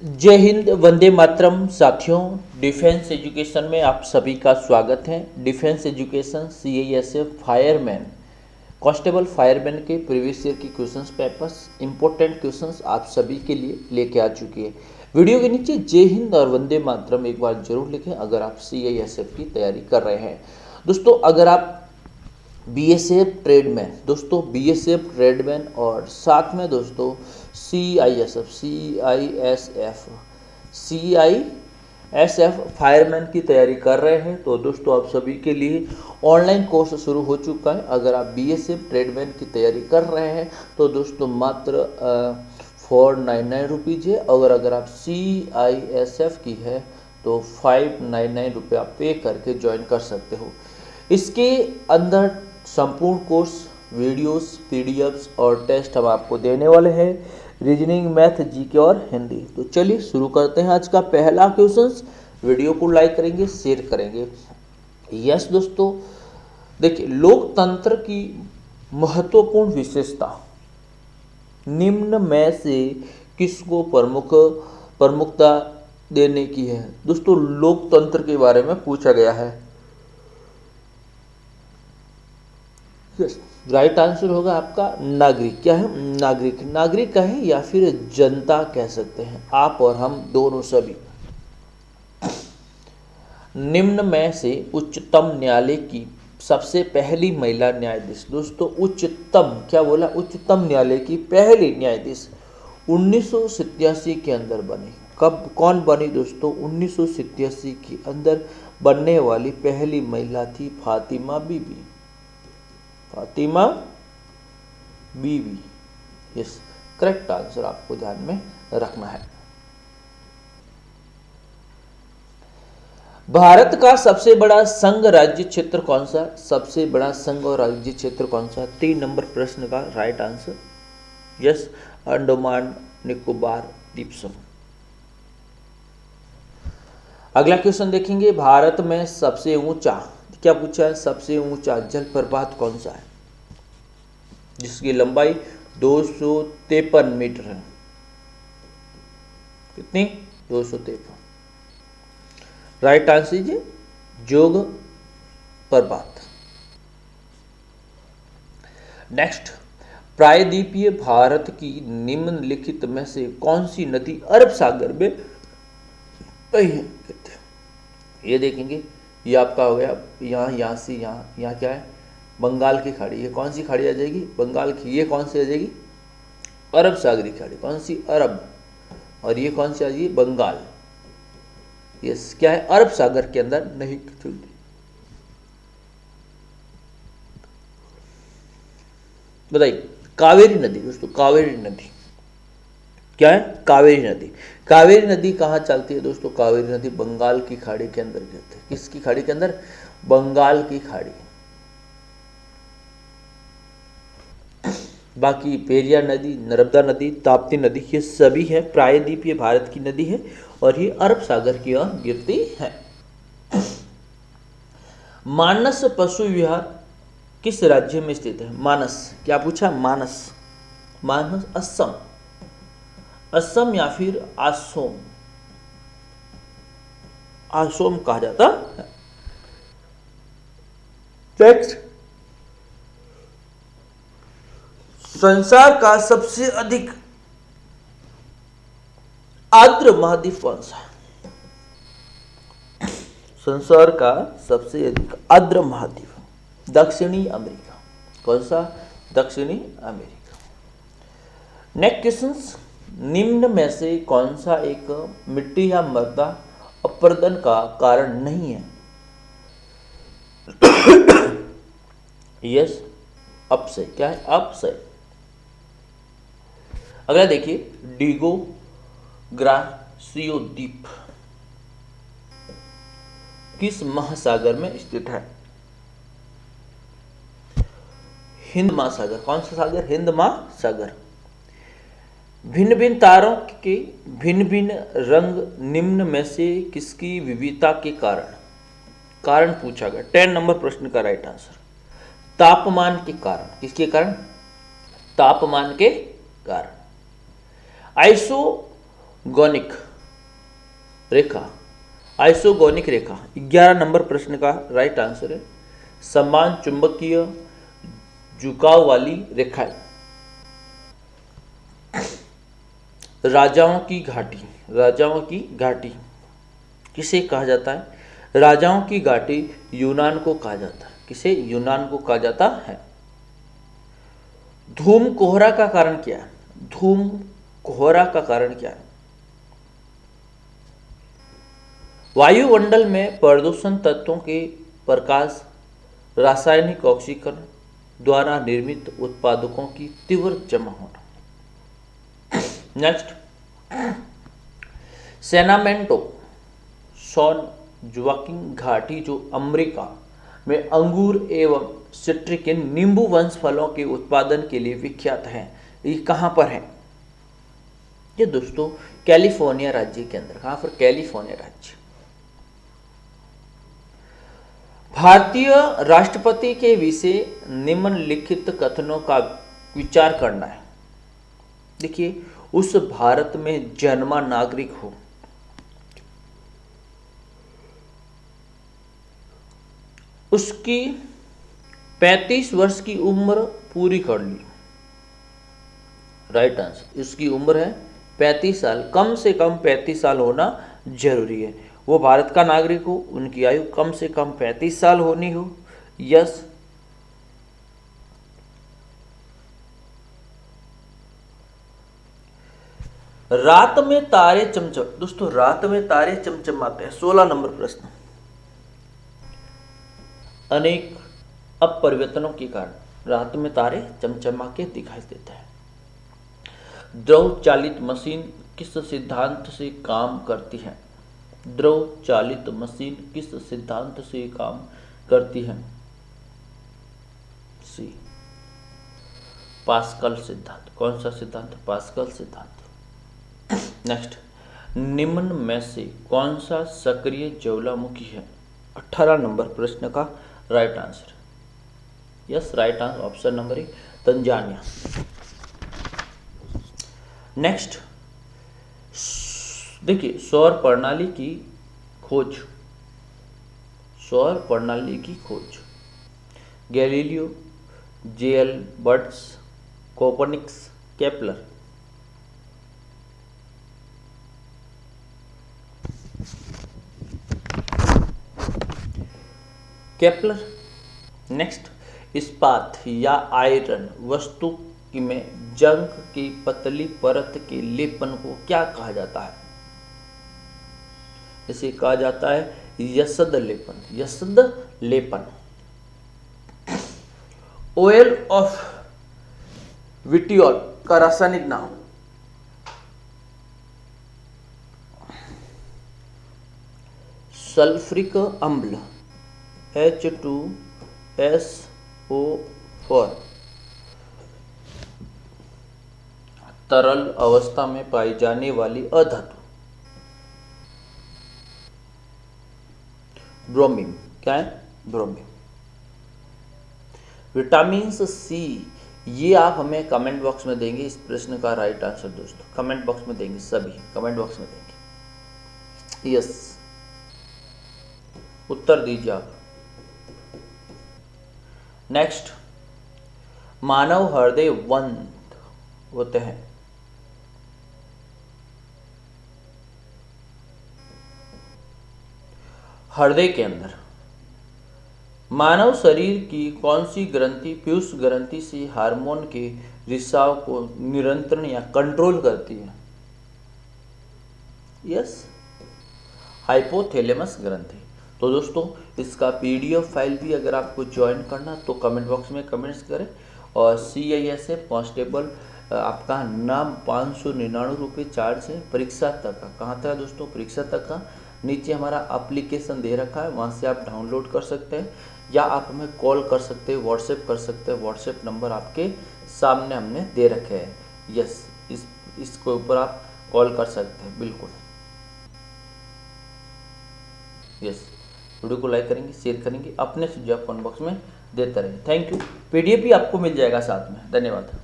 जय हिंद, वंदे मातरम। साथियों, defence education में आप सभी का स्वागत है। Defence education CISF fireman, constable fireman के प्रीवियस ईयर की क्वेश्चंस पेपर्स, इंपॉर्टेंट क्वेश्चंस आप सभी के लिए लेके आ चुकी है। वीडियो के नीचे जय हिंद और वंदे मातरम एक बार जरूर लिखें अगर आप CISF की तैयारी कर रहे हैं। दोस्तों, अगर आप BSF ट्रेडमैन, दोस्तों BSF ट्रेडमैन और साथ में दोस्तों CISF फायरमैन की तैयारी कर रहे हैं तो दोस्तों आप सभी के लिए ऑनलाइन कोर्स शुरू हो चुका है। अगर आप BSF ट्रेडमैन की तैयारी कर रहे हैं तो दोस्तों मात्र 499 रुपीज़ है, और अगर आप CISF की है तो 599 रुपये आप पे करके ज्वाइन कर सकते हो। इसके अंदर संपूर्ण कोर्स, वीडियोस, PDFs और टेस्ट हम आपको देने वाले हैं, रीजनिंग, मैथ, GK और हिंदी। तो चलिए शुरू करते हैं आज का पहला क्वेश्चंस। वीडियो को लाइक करेंगे, शेयर करेंगे। यस दोस्तों, देखिए, लोकतंत्र की महत्वपूर्ण विशेषता निम्न में से किसको प्रमुखता देने की है? दोस्तों, लोकतंत्र के बारे में पूछा गया है। राइट आंसर होगा आपका नागरिक। क्या है? नागरिक। नागरिक कहें या फिर जनता कह सकते हैं, आप और हम दोनों सभी। निम्न में से उच्चतम न्यायालय की सबसे पहली महिला न्यायाधीश, दोस्तों उच्चतम, क्या बोला? उच्चतम न्यायालय की पहली न्यायाधीश 1987 के अंदर बनी। कब, कौन बनी दोस्तों? 1987 के अंदर बनने वाली पहली महिला थी फातिमा बीबी। फातिमा बीबी, यस, करेक्ट आंसर आपको ध्यान में रखना है। भारत का सबसे बड़ा संघ राज्य क्षेत्र कौन सा? सबसे बड़ा संघ और राज्य क्षेत्र कौन सा? 3 नंबर प्रश्न का right answer, yes, Andaman Nicobar द्वीप समूह। अगला क्वेश्चन देखेंगे, भारत में सबसे ऊंचा, क्या पूछा है? सबसे ऊंचा जलप्रपात कौन सा है जिसकी लंबाई 253 मीटर है? कितनी? 253। राइट आंसर दीजिए, जोग प्रपात। नेक्स्ट, प्रायद्वीपीय भारत की निम्नलिखित में से कौन सी नदी अरब सागर में बही है? ये देखेंगे, ये आपका हो गया यहाँ से यहाँ क्या है? बंगाल की खाड़ी। ये कौन सी खाड़ी आ जाएगी? बंगाल की। ये कौन सी आ जाएगी? अरब सागरी खाड़ी। कौन सी? अरब। और ये कौन सी आ जाएगी? बंगाल। यस, क्या है? अरब सागर के अंदर नहीं चलती। बताइए, कावेरी नदी, दोस्तों कावेरी नदी क्या है? कावेरी नदी। कावेरी नदी कहाँ चलती है दोस्तों? कावेरी नदी बंगाल की खाड़ी के अंदर गिरती है। किसकी खाड़ी के अंदर? बंगाल की खाड़ी। बाकी पेरियार नदी, नर्मदा नदी, ताप्ती नदी, ये सभी है प्रायद्वीपीय भारत की नदी है और ये अरब सागर की ओर गिरती है। मानस पशु विहार किस राज्य में स्थित है? मानस, क्या पूछा? मानस। मानस असम, असम या फिर आसोम, आसोम कहा जाता है। नेक्स्ट, संसार का सबसे अधिक आर्द्र महाद्वीप कौन सा है? संसार का सबसे अधिक आर्द्र महाद्वीप दक्षिणी अमेरिका। कौन सा? दक्षिणी अमेरिका। नेक्स्ट क्वेश्चन, निम्न में से कौन सा एक मिट्टी या मृदा अपरदन का कारण नहीं है? यस, अपसय। क्या है? अपसय। अगला देखिए, डिगो ग्रासियो द्वीप किस महासागर में स्थित है? हिंद महासागर। कौन सा सागर? हिंद महासागर। भिन्न भिन्न तारों के भिन्न भिन्न रंग निम्न में से किसकी विविधता के कारण पूछा गया। 10 नंबर प्रश्न का राइट आंसर, तापमान के कारण। किसके कारण? तापमान के कारण। आइसोगोनिक रेखा, आइसोगोनिक रेखा। 11 नंबर प्रश्न का राइट आंसर है समान चुंबकीय झुकाव वाली रेखाएं। राजाओं की घाटी, राजाओं की घाटी किसे कहा जाता है? राजाओं की घाटी यूनान को कहा जाता है। किसे? यूनान को कहा जाता है। धूम कोहरा का कारण क्या है? धूम कोहरा का कारण क्या है? वायुमंडल में प्रदूषण तत्वों के प्रकाश रासायनिक ऑक्सीकरण द्वारा निर्मित उत्पादकों की तीव्र जमा होना। नेक्स्ट, सेनामेंटो सॉन जुआकिन घाटी जो अमेरिका में अंगूर एवं सिट्रिक नींबू वंश फलों के उत्पादन के लिए विख्यात है। ये कहां पर है? ये दोस्तों कैलिफोर्निया राज्य के अंदर। कहां पर? कैलिफोर्निया राज्य। भारतीय राष्ट्रपति के विषय निम्नलिखित कथनों का विचार करना है। देखिए, उस भारत में जन्मा नागरिक हो, उसकी 35 वर्ष की उम्र पूरी कर ली। राइट आंसर, इसकी उम्र है 35 साल, कम से कम 35 साल होना जरूरी है। वो भारत का नागरिक हो, उनकी आयु कम से कम 35 साल होनी हो। यस। रात में तारे चमचम, दोस्तों रात में तारे चमचमाते हैं। 16 नंबर प्रश्न। अनेक अपरिवर्तनों के कारण रात में तारे चमचमा के दिखाई देते हैं। द्रव चालित मशीन किस सिद्धांत से काम करती है? द्रव चालित मशीन किस सिद्धांत से काम करती है? सी, पास्कल सिद्धांत। कौन सा सिद्धांत? पास्कल सिद्धांत। नेक्स्ट, निम्न में से कौन सा सक्रिय ज्वालामुखी है? 18 नंबर प्रश्न का right answer. Yes, right answer option number A, Tanzania. Next, देखिए सौर प्रणाली की खोज, सौर प्रणाली की खोज गैलीलियो, जेएल बर्ट्स, कोपर्निकस, केपलर। केपलर। नेक्स्ट, इस्पात या आयरन वस्तु में जंग की पतली परत के लेपन को क्या कहा जाता है? इसे कहा जाता है यस्द लेपन। यस्द लेपन। ऑयल ऑफ विटियोल का रासायनिक नाम? सल्फ्रिक अम्ल, H2SO4। तरल अवस्था में पाई जाने वाली अधातु? ब्रोमीन। क्या है? ब्रोमीन। विटामिन सी, ये आप हमें कमेंट बॉक्स में देंगे इस प्रश्न का राइट आंसर दोस्तों। कमेंट बॉक्स में देंगे, सभी कमेंट बॉक्स में देंगे। यस, उत्तर दीजिए आप। नेक्स्ट, मानव हृदय बंद होते हैं। हृदय के अंदर मानव शरीर की कौन सी ग्रंथि पीयूष ग्रंथि से हार्मोन के रिसाव को नियंत्रण या कंट्रोल करती है? यस, हाइपोथैलेमस ग्रंथि। तो दोस्तों इसका पीडीएफ फाइल भी अगर आपको ज्वाइन करना तो कमेंट बॉक्स में कमेंट्स करें। और CISF कांस्टेबल आपका नाम 599 रुपये चार्ज है परीक्षा तक का। कहाँ तक है दोस्तों? परीक्षा तक का। नीचे हमारा एप्लीकेशन दे रखा है, वहाँ से आप डाउनलोड कर सकते हैं या आप हमें कॉल कर सकते हैं, व्हाट्सएप कर सकते हैं। व्हाट्सएप नंबर आपके सामने हमने दे रखे हैं। यस, इसके ऊपर आप कॉल कर सकते हैं। बिल्कुल यस, वीडियो को लाइक करेंगे, शेयर करेंगे, अपने सुझाव कमेंट बॉक्स में देते रहेंगे। Thank you. PDF भी आपको मिल जाएगा साथ में। धन्यवाद।